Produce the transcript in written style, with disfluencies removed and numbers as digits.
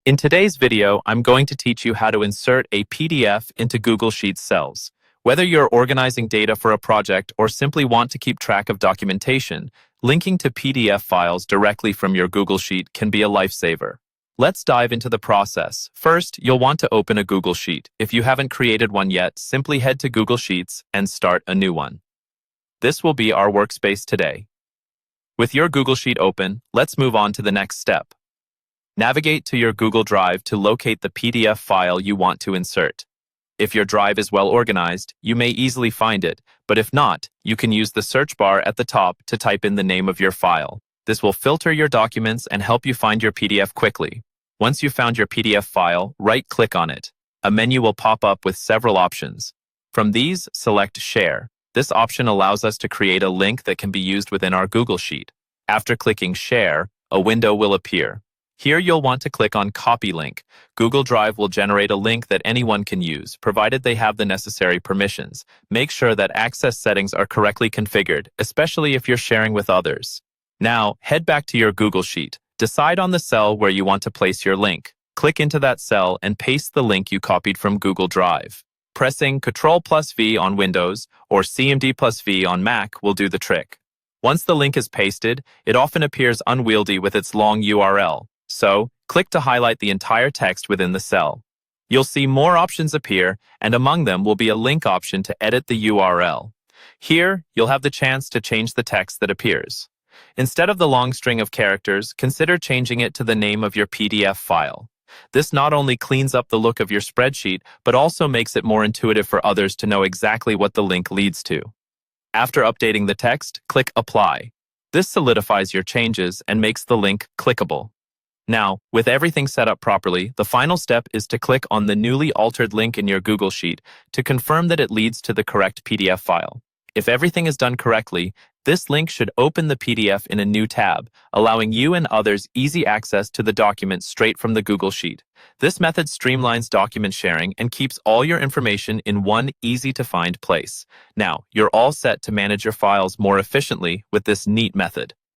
In today's video, I'm going to teach you how to insert a PDF into Google Sheets cells. Whether you're organizing data for a project or simply want to keep track of documentation, linking to PDF files directly from your Google Sheet can be a lifesaver. Let's dive into the process. First, you'll want to open a Google Sheet. If you haven't created one yet, simply head to Google Sheets and start a new one. This will be our workspace today. With your Google Sheet open, let's move on to the next step. Navigate to your Google Drive to locate the PDF file you want to insert. If your drive is well organized, you may easily find it, but if not, you can use the search bar at the top to type in the name of your file. This will filter your documents and help you find your PDF quickly. Once you've found your PDF file, right-click on it. A menu will pop up with several options. From these, select Share. This option allows us to create a link that can be used within our Google Sheet. After clicking Share, a window will appear. Here you'll want to click on Copy Link. Google Drive will generate a link that anyone can use, provided they have the necessary permissions. Make sure that access settings are correctly configured, especially if you're sharing with others. Now, head back to your Google Sheet. Decide on the cell where you want to place your link. Click into that cell and paste the link you copied from Google Drive. Pressing Ctrl+V on Windows or CMD+V on Mac will do the trick. Once the link is pasted, it often appears unwieldy with its long URL. So, click to highlight the entire text within the cell. You'll see more options appear, and among them will be a link option to edit the URL. Here, you'll have the chance to change the text that appears. Instead of the long string of characters, consider changing it to the name of your PDF file. This not only cleans up the look of your spreadsheet, but also makes it more intuitive for others to know exactly what the link leads to. After updating the text, click Apply. This solidifies your changes and makes the link clickable. Now, with everything set up properly, the final step is to click on the newly altered link in your Google Sheet to confirm that it leads to the correct PDF file. If everything is done correctly, this link should open the PDF in a new tab, allowing you and others easy access to the document straight from the Google Sheet. This method streamlines document sharing and keeps all your information in one easy-to-find place. Now, you're all set to manage your files more efficiently with this neat method.